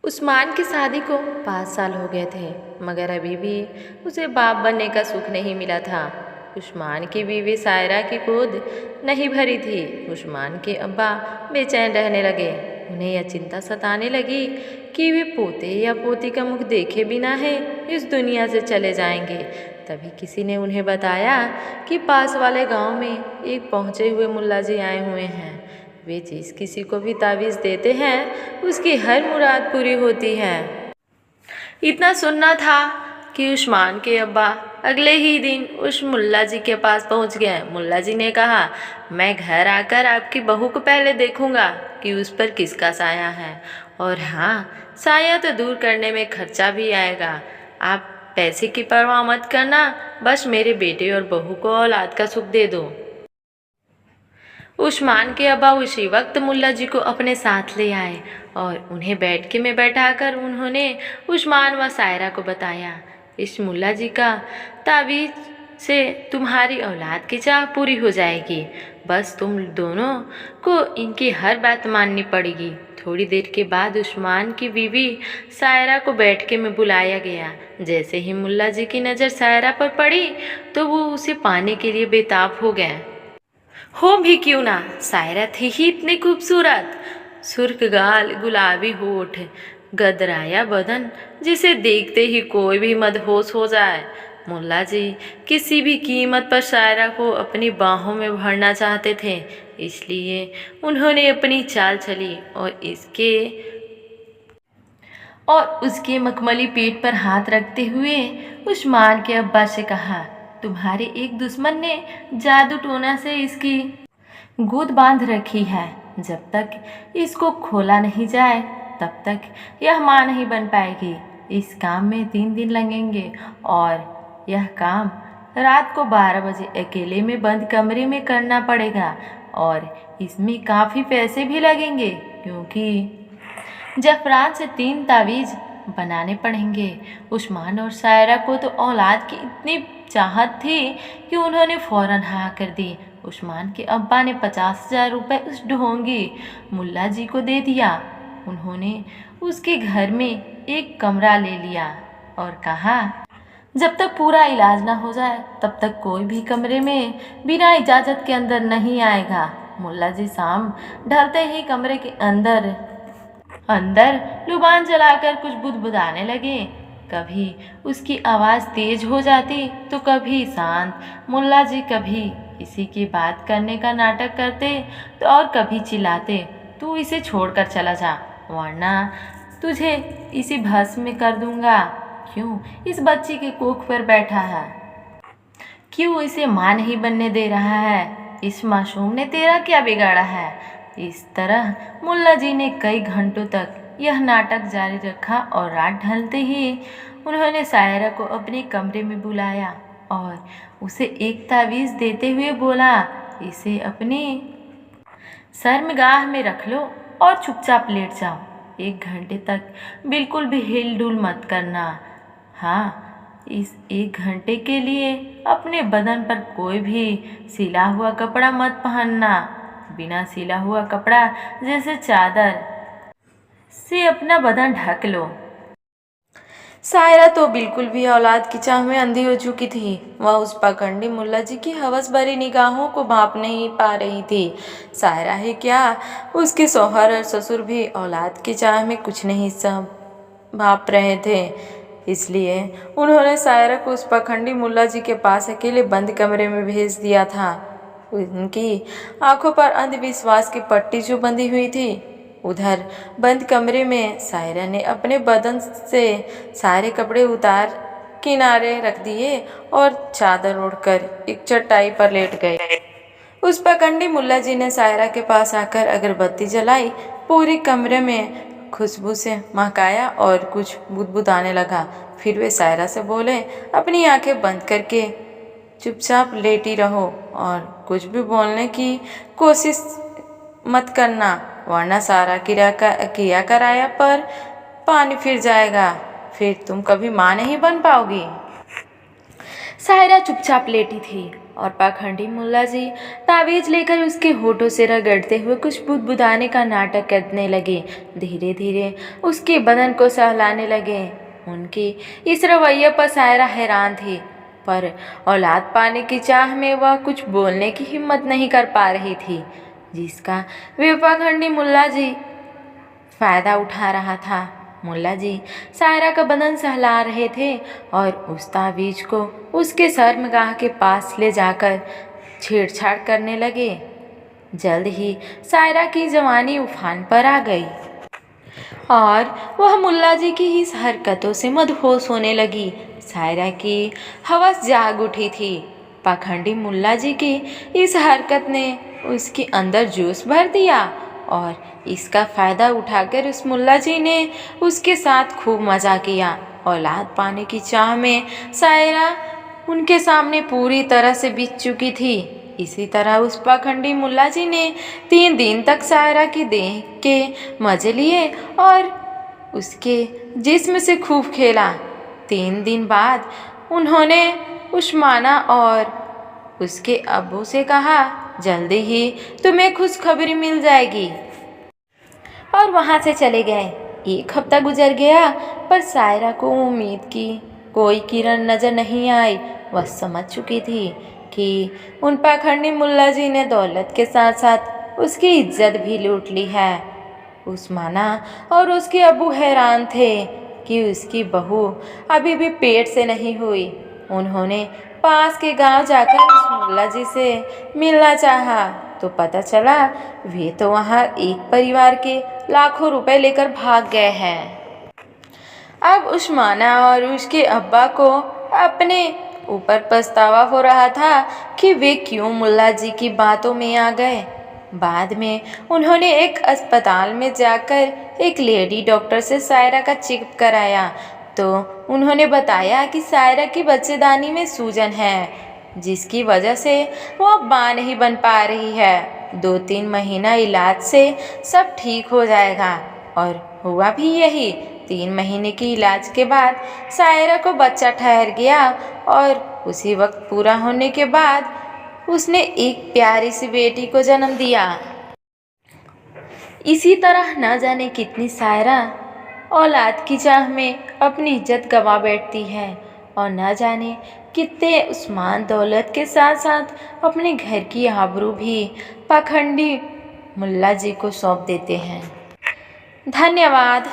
उस्मान की शादी को 5 साल हो गए थे, मगर अभी भी उसे बाप बनने का सुख नहीं मिला था। उस्मान की बीवी सायरा की गोद नहीं भरी थी। उस्मान के अब्बा बेचैन रहने लगे। उन्हें यह चिंता सताने लगी कि वे पोते या पोती का मुख देखे बिना है इस दुनिया से चले जाएंगे। तभी किसी ने उन्हें बताया कि पास वाले गांव में एक पहुँचे हुए मुल्ला जी आए हुए हैं। वे जिस किसी को भी तावीज़ देते हैं उसकी हर मुराद पूरी होती है। इतना सुनना था कि उस्मान के अब्बा अगले ही दिन उस मुल्ला जी के पास पहुंच गए। मुल्ला जी ने कहा, मैं घर आकर आपकी बहू को पहले देखूंगा कि उस पर किसका साया है, और हाँ, साया तो दूर करने में खर्चा भी आएगा। आप पैसे की परवाह मत करना, बस मेरे बेटे और बहू को औलाद का सुख दे दो। उस्मान के अब्बा उसी वक्त मुल्ला जी को अपने साथ ले आए और उन्हें बैठके में बैठाकर उन्होंने उस्मान व सायरा को बताया, इस मुल्ला जी का तावीज़ से तुम्हारी औलाद की चाह पूरी हो जाएगी। बस तुम दोनों को इनकी हर बात माननी पड़ेगी। थोड़ी देर के बाद उस्मान की बीवी सायरा को बैठके में बुलाया गया। जैसे ही मुल्ला जी की नज़र सायरा पर पड़ी तो वो उसे पाने के लिए बेताब हो गए। हो भी क्यों ना, सायरा थी ही इतनी खूबसूरत। सुर्ख गाल, गुलाबी होठ, गदराया बदन, जिसे देखते ही कोई भी मदहोश हो जाए। मुल्ला जी किसी भी कीमत पर सायरा को अपनी बाहों में भरना चाहते थे, इसलिए उन्होंने अपनी चाल चली और उसके मखमली पेट पर हाथ रखते हुए उस्मान के अब्बा से कहा, तुम्हारे एक दुश्मन ने जादू टोना से इसकी गोद बांध रखी है। जब तक इसको खोला नहीं जाए तब तक यह मां नहीं बन पाएगी। इस काम में 3 दिन लगेंगे और यह काम रात को 12 बजे अकेले में बंद कमरे में करना पड़ेगा, और इसमें काफ़ी पैसे भी लगेंगे क्योंकि जफरान से 3 तावीज़ बनाने पड़ेंगे। उस्मान और सायरा को तो औलाद की इतनी चाहत थी कि उन्होंने फ़ौरन हाँ कर दी। उस्मान के अब्बा ने 50,000 रुपये उस ढोंगी मुल्ला जी को दे दिया। उन्होंने उसके घर में एक कमरा ले लिया और कहा, जब तक पूरा इलाज ना हो जाए तब तक कोई भी कमरे में बिना इजाज़त के अंदर नहीं आएगा। मुल्ला जी शाम ढलते ही कमरे के अंदर लुबान जलाकर कुछ बुदबुदाने लगे। कभी उसकी आवाज़ तेज हो जाती तो कभी शांत। मुल्ला जी कभी किसी की बात करने का नाटक करते तो और कभी चिल्लाते, तू इसे छोड़कर चला जा वरना तुझे इसी भस्म में कर दूंगा। क्यों इस बच्ची के कोख पर बैठा है? क्यों इसे मां नहीं बनने दे रहा है? इस मासूम ने तेरा क्या बिगाड़ा है? इस तरह मुल्ला जी ने कई घंटों तक यह नाटक जारी रखा और रात ढलते ही उन्होंने सायरा को अपने कमरे में बुलाया और उसे एक तावीज़ देते हुए बोला, इसे अपनी शर्मगाह में रख लो और चुपचाप लेट जाओ। 1 घंटे तक बिल्कुल भी हिल डुल मत करना। हाँ, इस 1 घंटे के लिए अपने बदन पर कोई भी सिला हुआ कपड़ा मत पहनना। बिना सिला हुआ कपड़ा जैसे चादर से अपना बदन ढक लो। सायरा तो बिल्कुल भी औलाद की चाह में अंधी हो चुकी थी। वह उस पाखंडी मुल्ला जी की हवस भरी निगाहों को भांप नहीं पा रही थी। सायरा ही क्या, उसके शौहर और ससुर भी औलाद की चाह में कुछ नहीं भांप रहे थे। इसलिए उन्होंने सायरा को उस पाखंडी मुल्ला जी के पास अकेले बंद कमरे में भेज दिया था। उनकी आंखों पर अंधविश्वास की पट्टी जो बंधी हुई थी, उधर बंद कमरे में सायरा ने अपने बदन से सारे कपड़े उतार किनारे रख दिए और चादर ओढ़कर एक चटाई पर लेट गए। उस पाखंडी मुल्ला जी ने सायरा के पास आकर अगरबत्ती जलाई, पूरे कमरे में खुशबू से महकाया और कुछ बुदबुदाने लगा। फिर वे सायरा से बोले, अपनी आंखें बंद करके चुपचाप लेटी रहो और कुछ भी बोलने की कोशिश मत करना, वरना सारा किया कराया पर पानी फिर जाएगा। फिर तुम कभी मां नहीं बन पाओगी। सायरा चुपचाप लेटी थी और पाखंडी मुल्ला जी तावीज लेकर उसके होठों से रगड़ते हुए कुछ बुदबुदाने का नाटक करने लगे। धीरे धीरे उसके बदन को सहलाने लगे। उनके इस रवैये पर सायरा हैरान थी, पर औलाद पाने की चाह में वह कुछ बोलने की हिम्मत नहीं कर पा रही थी, जिसका वे पाखंडी मुल्ला जी फ़ायदा उठा रहा था। मुल्ला जी सायरा का बदन सहला रहे थे और उस तावीज को उसके शर्मगाह के पास ले जाकर छेड़छाड़ करने लगे। जल्द ही सायरा की जवानी उफान पर आ गई और वह मुल्ला जी की इस हरकतों से मदहोश होने लगी। सायरा की हवस जाग उठी थी। पाखंडी मुल्ला जी की इस हरकत ने उसके अंदर जोश भर दिया और इसका फ़ायदा उठाकर उस मुल्ला जी ने उसके साथ खूब मज़ा किया। औलाद पाने की चाह में सायरा उनके सामने पूरी तरह से बीत चुकी थी। इसी तरह उस पाखंडी मुल्ला जी ने 3 दिन तक सायरा की देह के मज़े लिए और उसके जिस्म से खूब खेला। 3 दिन बाद उन्होंने उस्माना और उसके अब्बू से कहा, जल्दी ही तुम्हें खुशखबरी मिल जाएगी, और वहाँ से चले गए। 1 हफ्ता गुजर गया, पर सायरा को उम्मीद की कोई किरण नज़र नहीं आई। वह समझ चुकी थी कि उन पाखंडी मुल्ला जी ने दौलत के साथ साथ उसकी इज्जत भी लूट ली है। उस्माना और उसके अब्बू हैरान थे कि उसकी बहू अभी भी पेट से नहीं हुई। उन्होंने पास के गांव जाकर उस मुल्ला जी से मिलना चाहा, तो पता चला वे तो वहाँ एक परिवार के लाखों रुपए लेकर भाग गए हैं। अब उस्माना और उसके अब्बा को अपने ऊपर पछतावा हो रहा था कि वे क्यों मुल्ला जी की बातों में आ गए। बाद में उन्होंने एक अस्पताल में जाकर एक लेडी डॉक्टर से सायरा का चेकअप कराया, तो उन्होंने बताया कि सायरा की बच्चेदानी में सूजन है, जिसकी वजह से वो अब मां नहीं बन पा रही है। 2-3 महीना इलाज से सब ठीक हो जाएगा, और हुआ भी यही। 3 महीने की इलाज के बाद सायरा को बच्चा ठहर गया और उसी वक्त पूरा होने के बाद उसने एक प्यारी सी बेटी को जन्म दिया। इसी तरह न जाने कितनी सायरा औलाद की चाह में अपनी इज्जत गंवा बैठती है, और न जाने कितने उस्मान दौलत के साथ साथ अपने घर की आबरू भी पाखंडी मुल्ला जी को सौंप देते हैं। धन्यवाद।